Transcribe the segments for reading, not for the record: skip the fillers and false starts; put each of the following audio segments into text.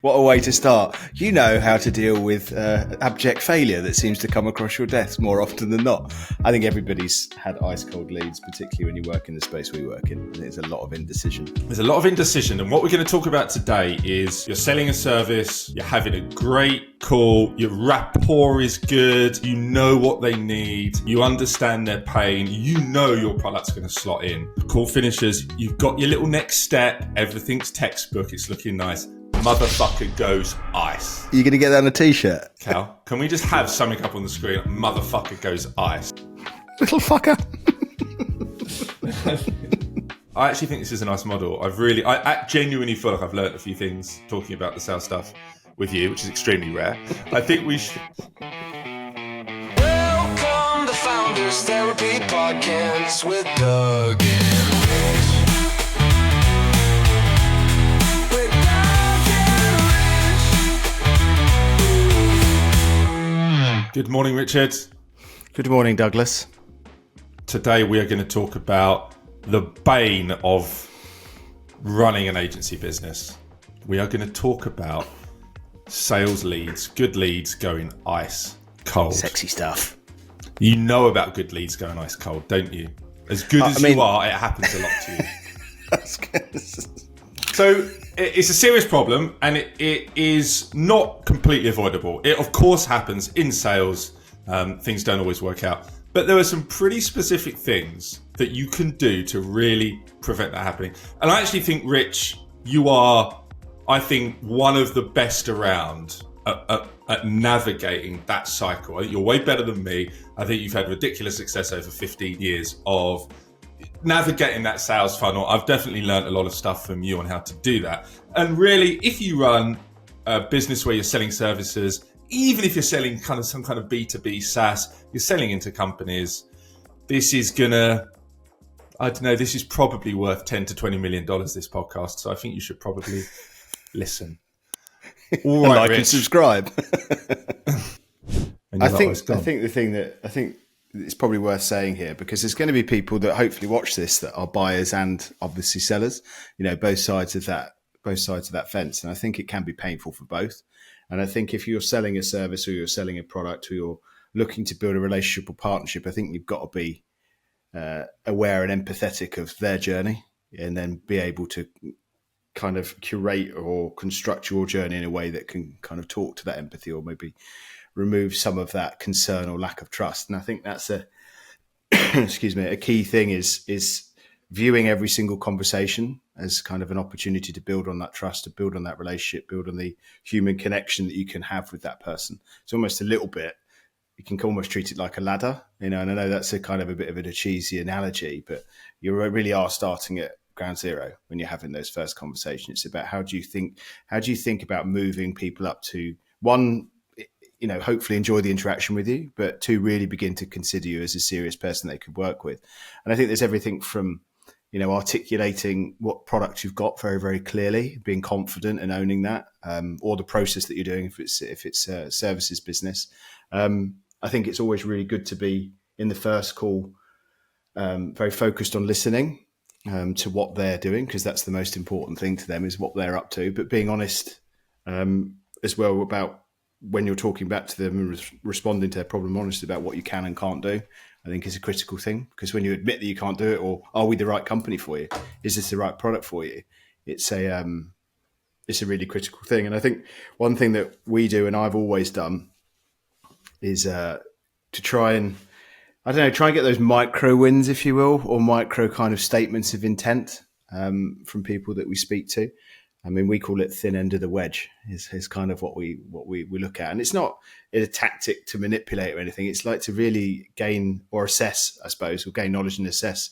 What a way to start. You know how to deal with abject failure that seems to come across your desk more often than not. I think everybody's had ice cold leads, particularly when you work in the space we work in. There's a lot of indecision. There's a lot of indecision, and what we're going to talk about today is you're selling a service, you're having a great call, your rapport is good, you know what they need, you understand their pain, you know your product's going to slot in. The call finishes, you've got your little next step, everything's textbook, it's looking nice. Motherfucker goes ice. Are you going to get that on a t-shirt? Cal, can we just have something up on the screen? Motherfucker goes ice. Little fucker. I actually think this is a nice model. I genuinely feel like I've learned a few things talking about the sales stuff with you, which is extremely rare. I think we should... Welcome to Founders Therapy Podcast with Doug and Rich. Good morning, Richard. Good morning, Douglas. Today we are going to talk about the bane of running an agency business. We are going to talk about sales leads, good leads going ice cold. Sexy stuff. You know about good leads going ice cold, don't you? As good as you are, it happens a lot to you. That's good. So it's a serious problem, and it is not completely avoidable. It, of course, happens in sales. Things don't always work out. But there are some pretty specific things that you can do to really prevent that happening. And I actually think, Rich, you are, I think, one of the best around at navigating that cycle. I think you're way better than me. I think you've had ridiculous success over 15 years of navigating that sales funnel. I've definitely learned a lot of stuff from you on how to do that. And really, if you run a business where you're selling services, even if you're selling some kind of B2B SaaS, you're selling into companies, this is this is probably worth $10 to $20 million, this podcast. So I think you should probably listen. All right, like Rich. and subscribe. And I think it's probably worth saying here, because there's going to be people that hopefully watch this that are buyers and obviously sellers, both sides of that fence. And I think it can be painful for both. And I think if you're selling a service or you're selling a product or you're looking to build a relationship or partnership, I think you've got to be aware and empathetic of their journey, and then be able to kind of curate or construct your journey in a way that can kind of talk to that empathy, or maybe remove some of that concern or lack of trust. And I think that's a key thing is viewing every single conversation as kind of an opportunity to build on that trust, to build on that relationship, build on the human connection that you can have with that person. It's almost a little bit, you can almost treat it like a ladder, and I know that's a kind of a bit of a cheesy analogy, but you really are starting at ground zero when you're having those first conversations. It's about how do you think about moving people up to, one, hopefully enjoy the interaction with you, but two, really begin to consider you as a serious person they could work with. And I think there's everything from, articulating what product you've got very, very clearly, being confident and owning that, or the process that you're doing if it's a services business. I think it's always really good to be in the first call very focused on listening to what they're doing, because that's the most important thing to them, is what they're up to, but being honest as well about when you're talking back to them and responding to their problem, honest about what you can and can't do, I think is a critical thing. Because when you admit that you can't do it, or are we the right company for you? Is this the right product for you? It's a really critical thing. And I think one thing that we do, and I've always done, is to try and get those micro wins, if you will, or micro kind of statements of intent from people that we speak to. I mean, we call it thin end of the wedge is kind of what we look at. And it's not a tactic to manipulate or anything. It's like to really gain or assess, I suppose, or gain knowledge and assess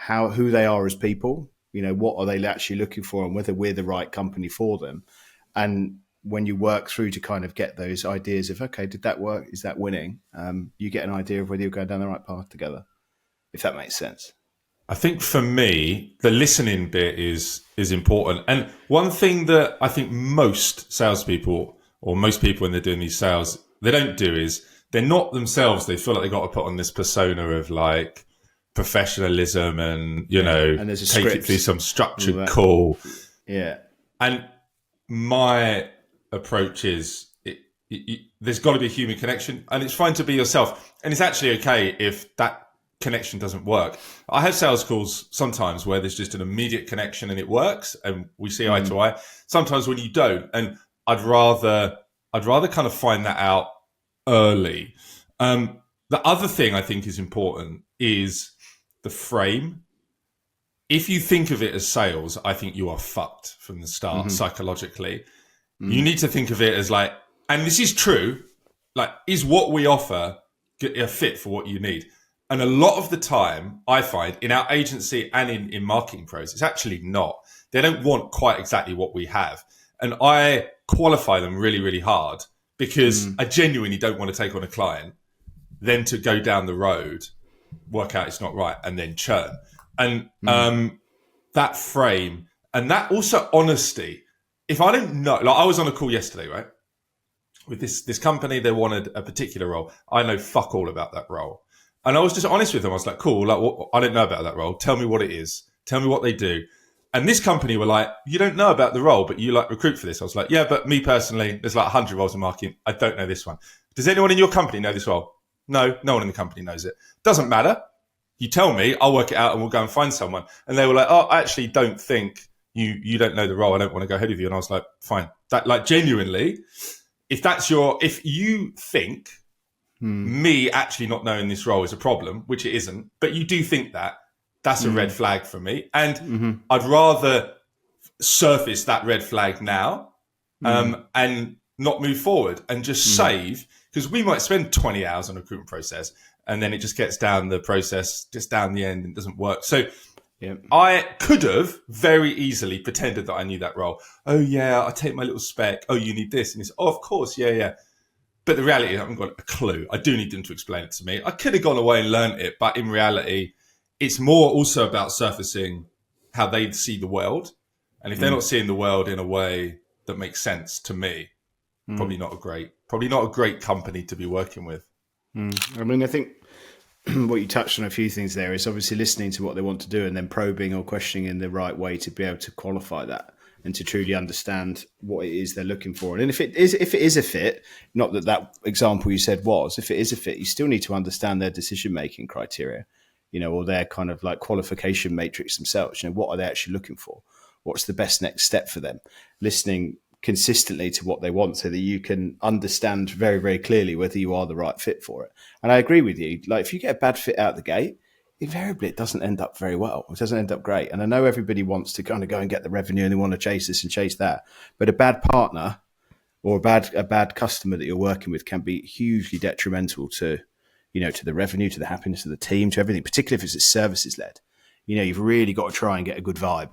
who they are as people, what are they actually looking for, and whether we're the right company for them. And when you work through to kind of get those ideas of, okay, did that work? Is that winning? You get an idea of whether you're going down the right path together, if that makes sense. I think for me, the listening bit is important. And one thing that I think most salespeople, or most people when they're doing these sales, they don't do is they're not themselves. They feel like they've got to put on this persona of like professionalism and, and take it through some structured call. Yeah. And my approach is there's got to be a human connection, and it's fine to be yourself. And it's actually okay if that connection doesn't work. I have sales calls sometimes where there's just an immediate connection and it works, and we see eye to eye. Sometimes when you don't, and I'd rather kind of find that out early. The other thing I think is important is the frame. If you think of it as sales, I think you are fucked from the start psychologically. You need to think of it as like, and this is true, like, is what we offer a fit for what you need? And a lot of the time, I find in our agency and in marketing pros, it's actually not. They don't want quite exactly what we have. And I qualify them really, really hard because I genuinely don't want to take on a client, then to go down the road, work out it's not right, and then churn. And that frame and that also honesty. If I don't know, like I was on a call yesterday, right, with this company, they wanted a particular role. I know fuck all about that role. And I was just honest with them. I was like, cool, like, I don't know about that role. Tell me what it is. Tell me what they do. And this company were like, you don't know about the role, but you like recruit for this. I was like, yeah, but me personally, there's like 100 roles in marketing. I don't know this one. Does anyone in your company know this role? No, no one in the company knows it. Doesn't matter. You tell me, I'll work it out and we'll go and find someone. And they were like, oh, I actually don't think you don't know the role. I don't want to go ahead of you. And I was like, fine. That, like, genuinely, if you think me actually not knowing this role is a problem, which it isn't, but you do think that's a red flag for me. And I'd rather surface that red flag now and not move forward and just save, because we might spend 20 hours on a recruitment process and then it just gets down the process, just down the end and doesn't work. So I could have very easily pretended that I knew that role. Oh yeah, I take my little spec. Oh, you need this. And it's, oh, of course. Yeah. But the reality is I haven't got a clue. I do need them to explain it to me. I could have gone away and learned it, but in reality, it's more also about surfacing how they see the world. And if they're not seeing the world in a way that makes sense to me, probably not a great company to be working with. I mean, I think what you touched on a few things there is obviously listening to what they want to do and then probing or questioning in the right way to be able to qualify that and to truly understand what it is they're looking for. And if it is a fit, not that example you said was, if it is a fit, you still need to understand their decision-making criteria, or their kind of like qualification matrix themselves. What are they actually looking for? What's the best next step for them? Listening consistently to what they want so that you can understand very, very clearly whether you are the right fit for it. And I agree with you. Like, if you get a bad fit out the gate, invariably it doesn't end up very well. It doesn't end up great. And I know everybody wants to kind of go and get the revenue and they want to chase this and chase that. But a bad partner or a bad customer that you're working with can be hugely detrimental to, to the revenue, to the happiness of the team, to everything, particularly if it's services led. You've really got to try and get a good vibe.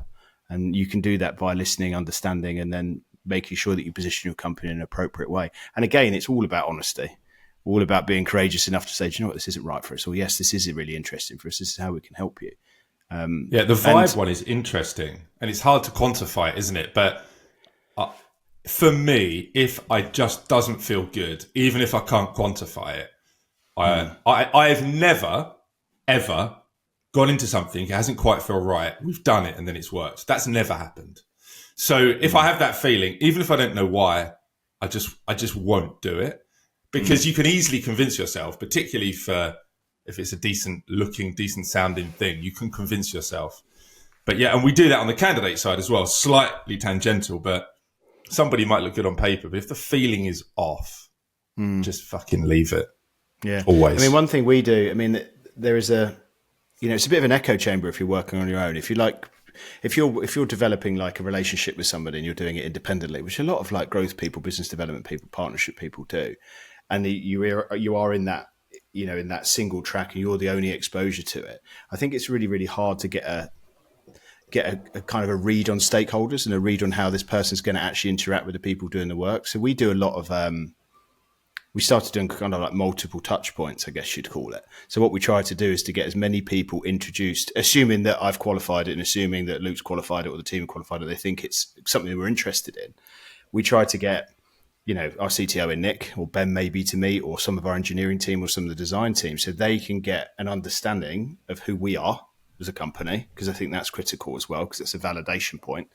And you can do that by listening, understanding, and then making sure that you position your company in an appropriate way. And again, it's all about honesty, all about being courageous enough to say, do you know what, this isn't right for us, or yes, this is really interesting for us, this is how we can help you. The vibe one is interesting, and it's hard to quantify, isn't it? But for me, if I just doesn't feel good, even if I can't quantify it, I have never, ever gone into something, it hasn't quite felt right, we've done it, and then it's worked. That's never happened. So if I have that feeling, even if I don't know why, I just won't do it, because you can easily convince yourself, particularly if it's a decent looking, decent sounding thing, you can convince yourself. But yeah, and we do that on the candidate side as well, slightly tangential, but somebody might look good on paper, but if the feeling is off, just fucking leave it. Yeah. Always. I mean, one thing we do, I mean, there is it's a bit of an echo chamber if you're working on your own. If you're developing like a relationship with somebody and you're doing it independently, which a lot of like growth people, business development people, partnership people do, and you are in that, in that single track and you're the only exposure to it, I think it's really, really hard to get a kind of a read on stakeholders and a read on how this person's going to actually interact with the people doing the work. So we do a lot of we started doing kind of like multiple touch points, I guess you'd call it. So what we try to do is to get as many people introduced, assuming that I've qualified it and assuming that Luke's qualified it or the team qualified it, they think it's something we're interested in. We try to get, our CTO in Nick or Ben maybe to meet, or some of our engineering team or some of the design team, so they can get an understanding of who we are as a company, because I think that's critical as well, because it's a validation point.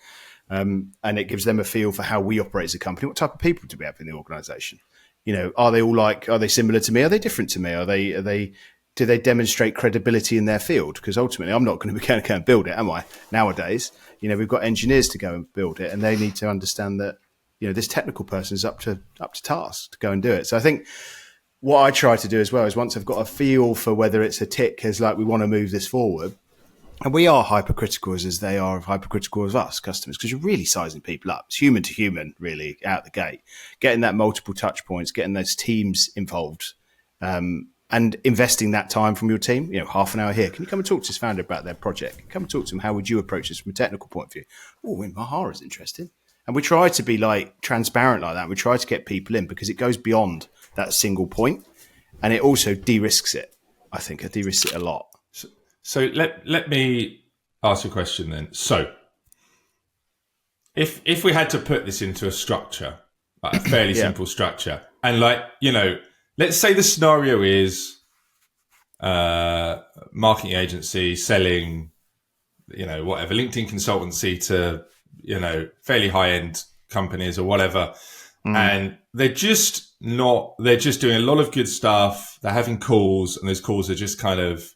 And it gives them a feel for how we operate as a company. What type of people do we have in the organisation? Are they similar to me? Are they different to me? Do they demonstrate credibility in their field? Because ultimately, I'm not going to be going to go and build it, am I? Nowadays, we've got engineers to go and build it, and they need to understand that, this technical person is up to task to go and do it. So I think what I try to do as well is once I've got a feel for whether it's a tick as like we want to move this forward, and we are hypercritical as they are hypercritical of us customers, because you're really sizing people up. It's human to human, really, out the gate. Getting that multiple touch points, getting those teams involved, and investing that time from your team. Half an hour here. Can you come and talk to this founder about their project? Come and talk to them. How would you approach this from a technical point of view? Oh, Mahara is interesting. And we try to be like transparent like that. We try to get people in because it goes beyond that single point, and it also de-risks it. I think it de-risks it a lot. So let me ask you a question then. So if we had to put this into a structure, like a fairly simple structure, and let's say the scenario is marketing agency selling, whatever, LinkedIn consultancy to, fairly high-end companies or whatever, and they're just doing a lot of good stuff. They're having calls, and those calls are just kind of,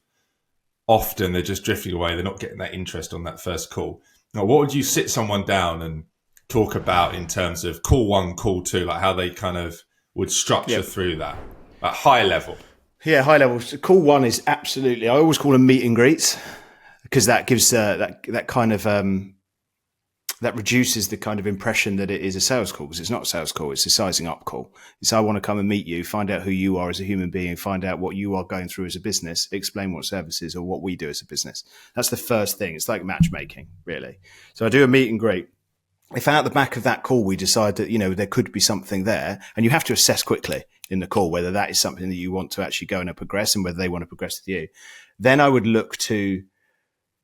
often they're just drifting away. They're not getting that interest on that first call. Now, what would you sit someone down and talk about in terms of call one, call two, like how they kind of would structure through that at high level? Yeah, high level. So call one is absolutely, I always call them meet and greets, because that gives that kind of, that reduces the kind of impression that it is a sales call, because it's not a sales call, it's a sizing up call. It's I want to come and meet you, find out who you are as a human being, find out what you are going through as a business, explain what services or what we do as a business. That's the first thing. It's like matchmaking, really. So I do a meet and greet. If out the back of that call we decide that, there could be something there, and you have to assess quickly in the call whether that is something that you want to actually go and progress and whether they want to progress with you, then I would look to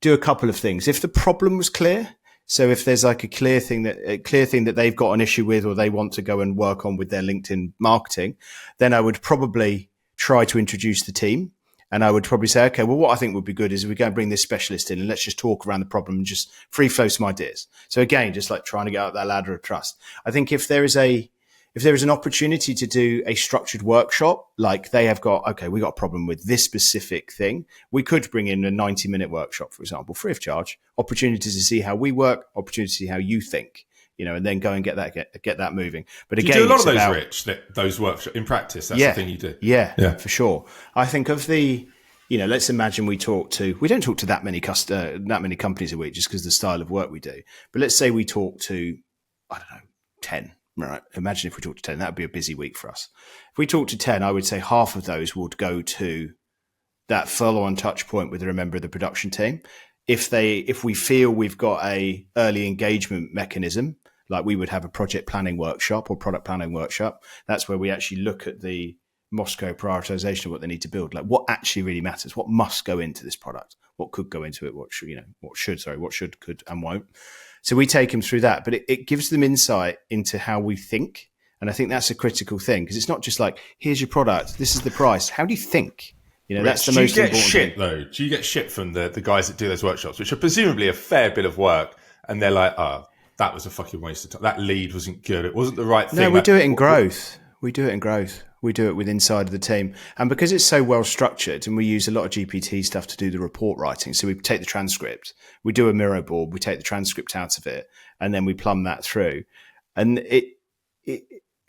do a couple of things. If the problem was clear, so if there's like a clear thing that they've got an issue with or they want to go and work on with their LinkedIn marketing, then I would probably try to introduce the team. And I would probably say, okay, well, what I think would be good is we go and bring this specialist in and let's just talk around the problem and just free flow some ideas. So again, just like trying to get up that ladder of trust. I think if there is an opportunity to do a structured workshop, like they have got, okay, we got a problem with this specific thing, we could bring in a 90-minute workshop, for example, free of charge, opportunities to see how we work, opportunities to see how you think, and then go and get that moving. But again, you do a lot of those, Rich, those workshops in practice. That's the thing you do. Yeah, for sure. I think of the, let's imagine we don't talk to that many companies a week just because of the style of work we do. But let's say we talk to, 10. Right. Imagine if we talk to 10, that would be a busy week for us. If we talk to 10, I would say half of those would go to that follow-on touch point with a member of the production team. If we feel we've got a early engagement mechanism, like we would have a project planning workshop or product planning workshop, that's where we actually look at the Moscow prioritization of what they need to build. Like what actually really matters, what must go into this product, what could go into it, what should, could, and won't. So we take them through that, but it gives them insight into how we think. And I think that's a critical thing, because it's not just like, here's your product, this is the price. How do you think? That's the most important thing. Do you get shit from the guys that do those workshops, which are presumably a fair bit of work, and they're like, oh, that was a fucking waste of time. That lead wasn't good. It wasn't the right thing. No, we do it in growth. We do it with inside of the team. And because it's so well structured, and we use a lot of GPT stuff to do the report writing. So we take the transcript, we do a Miro board, we take the transcript out of it, and then we plumb that through. And it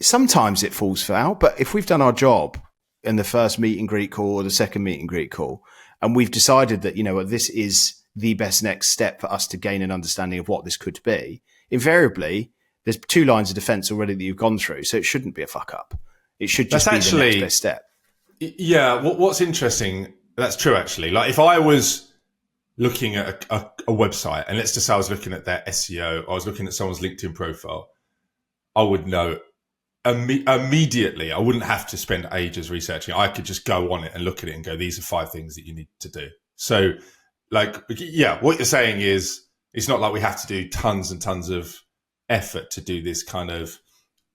sometimes it falls foul, but if we've done our job in the first meet and greet call or the second meet and greet call, and we've decided that, this is the best next step for us to gain an understanding of what this could be, invariably, there's 2 lines of defense already that you've gone through. So it shouldn't be a fuck up. It should just be the next best step. Yeah. What's interesting, that's true, actually. Like if I was looking at a website, and let's just say I was looking at their SEO, I was looking at someone's LinkedIn profile, I would know immediately. I wouldn't have to spend ages researching. I could just go on it and look at it and go, these are 5 things that you need to do. So what you're saying is, it's not like we have to do tons and tons of effort to do this kind of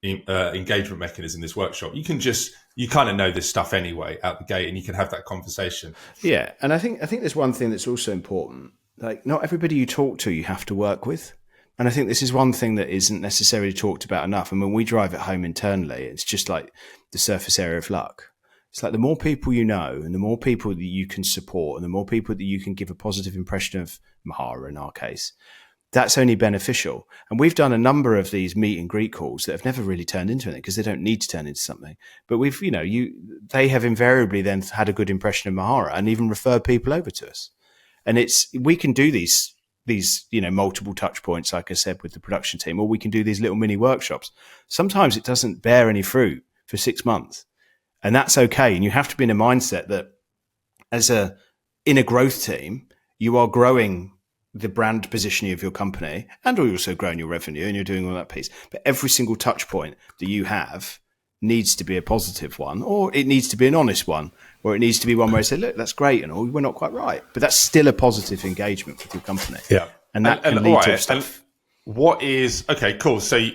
engagement mechanism, this workshop. You kind of know this stuff anyway out the gate, and you can have that conversation. Yeah. And I think there's one thing that's also important. Like, not everybody you talk to, you have to work with. And I think this is one thing that isn't necessarily talked about enough. And when we drive it home internally, it's just like the surface area of luck. It's like the more people you know and the more people that you can support and the more people that you can give a positive impression of Mahara in our case, that's only beneficial. And we've done a number of these meet and greet calls that have never really turned into anything because they don't need to turn into something. But they have invariably then had a good impression of Mahara and even referred people over to us. And we can do these multiple touch points, like I said, with the production team, or we can do these little mini workshops. Sometimes it doesn't bear any fruit for 6 months, and that's okay. And you have to be in a mindset that in a growth team, you are growing the brand positioning of your company and you're also growing your revenue and you're doing all that piece. But every single touch point that you have needs to be a positive one, or it needs to be an honest one, or it needs to be one where I say, look, that's great and all, we're not quite right. But that's still a positive engagement with your company. Yeah. And that can lead to stuff. Okay, cool. So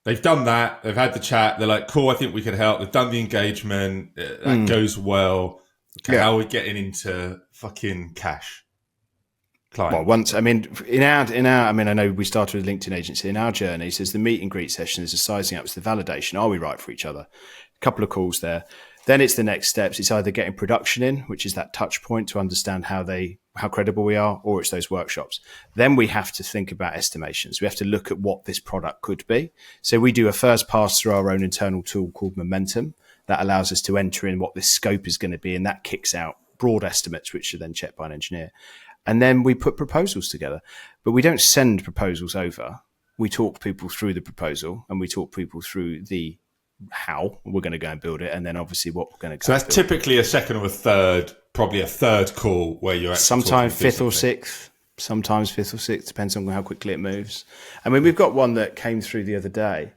they've done that. They've had the chat. They're like, cool, I think we could help. They've done the engagement. That goes well. Okay, how are we getting into fucking cash? Client. Well, I know we started with a LinkedIn agency. In our journey, so there's the meet and greet session, there's the sizing up, it's the validation. Are we right for each other? A couple of calls there. Then it's the next steps. It's either getting production in, which is that touch point to understand how credible we are, or it's those workshops. Then we have to think about estimations. We have to look at what this product could be. So we do a first pass through our own internal tool called Momentum that allows us to enter in what this scope is going to be, and that kicks out broad estimates, which are then checked by an engineer. And then we put proposals together, but we don't send proposals over. We talk people through the proposal and we talk people through the how we're going to go and build it. And then obviously what we're going to go. So that's typically a second or a third, probably a third call where you're actually sometimes fifth or sixth, depends on how quickly it moves. I mean, we've got one that came through the other day,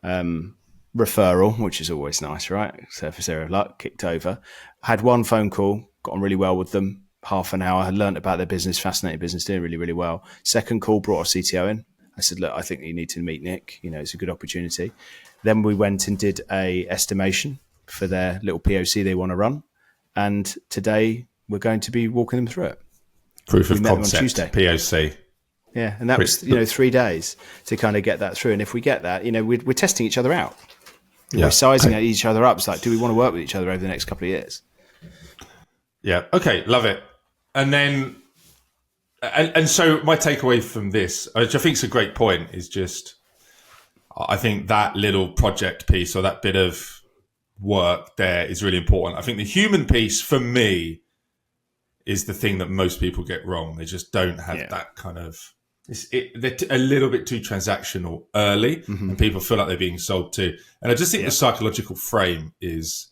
referral, which is always nice, right? Surface area of luck, kicked over. Had one phone call, got on really well with them. Half an hour, had learnt about their business, fascinating business, doing really, really well. Second call, brought our CTO in. I said, look, I think you need to meet Nick. It's a good opportunity. Then we went and did a estimation for their little POC they want to run. And today we're going to be walking them through it. Proof of concept, POC. Yeah, and that was 3 days to kind of get that through. And if we get that, we're testing each other out. We're sizing each other up. It's like, do we want to work with each other over the next couple of years? Yeah. Okay. Love it. And then, and so my takeaway from this, which I think is a great point, is just, I think that little project piece or that bit of work there is really important. I think the human piece for me is the thing that most people get wrong. They just don't have that kind of, they're a little bit too transactional early and people feel like they're being sold to. And I just think the psychological frame is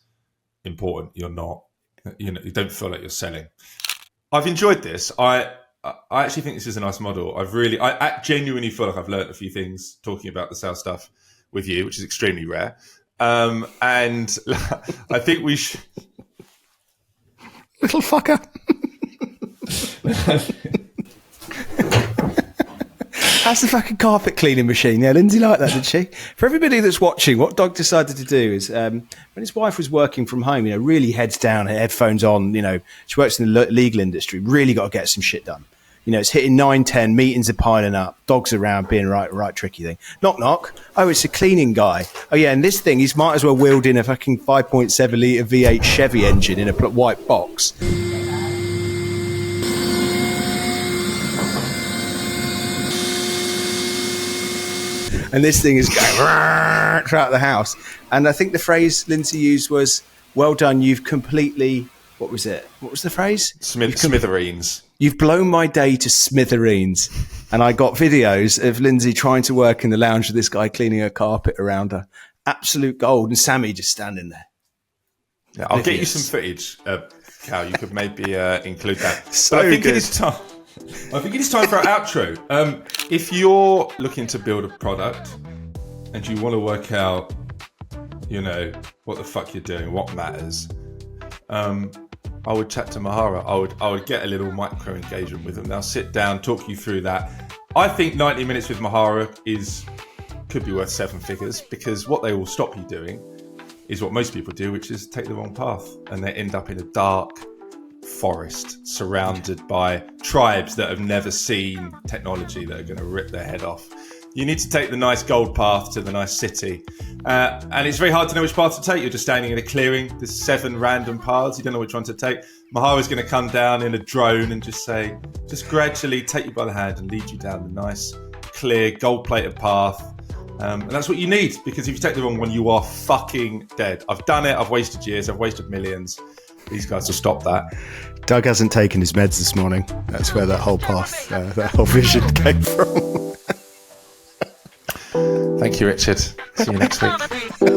important. You're not, you don't feel like you're selling. I've enjoyed this. I actually think this is a nice model. I genuinely feel like I've learned a few things talking about the sales stuff with you, which is extremely rare. And I think we should. Little fucker. That's the fucking carpet cleaning machine. Yeah, Lindsay liked that, did she? For everybody that's watching, what Doug decided to do is when his wife was working from home, really heads down, headphones on, she works in the legal industry, really got to get some shit done. It's hitting 9:10, meetings are piling up, dogs around being right tricky thing. Knock, knock. Oh, it's a cleaning guy. Oh, yeah, and this thing, he's might as well wheeled in a fucking 5.7 litre V8 Chevy engine in a white box. And this thing is going throughout the house. And I think the phrase Lindsay used was, well done, you've completely... What was it? What was the phrase? Smithereens. You've blown my day to smithereens. And I got videos of Lindsay trying to work in the lounge with this guy cleaning her carpet around her. Absolute gold. And Sammy just standing there. Yeah, I'll get you some footage, Cal. You could maybe include that. So but I think good. I think it is time for our outro. If you're looking to build a product and you want to work out, what the fuck you're doing, what matters, I would chat to Mahara. I would get a little micro engagement with them. They'll sit down, talk you through that. I think 90 minutes with Mahara could be worth 7 figures, because what they will stop you doing is what most people do, which is take the wrong path, and they end up in a dark, forest surrounded by tribes that have never seen technology that are going to rip their head off. You need to take the nice gold path to the nice city. And it's very hard to know which path to take. You're just standing in a clearing. There's 7 random paths. You don't know which one to take. Mahara's going to come down in a drone and just gradually take you by the hand and lead you down the nice, clear, gold-plated path. And that's what you need, because if you take the wrong one, you are fucking dead. I've done it. I've wasted years. I've wasted millions. These guys will stop that. Doug hasn't taken his meds this morning. That's where that whole path, that whole vision came from. Thank you, Richard. See you next week.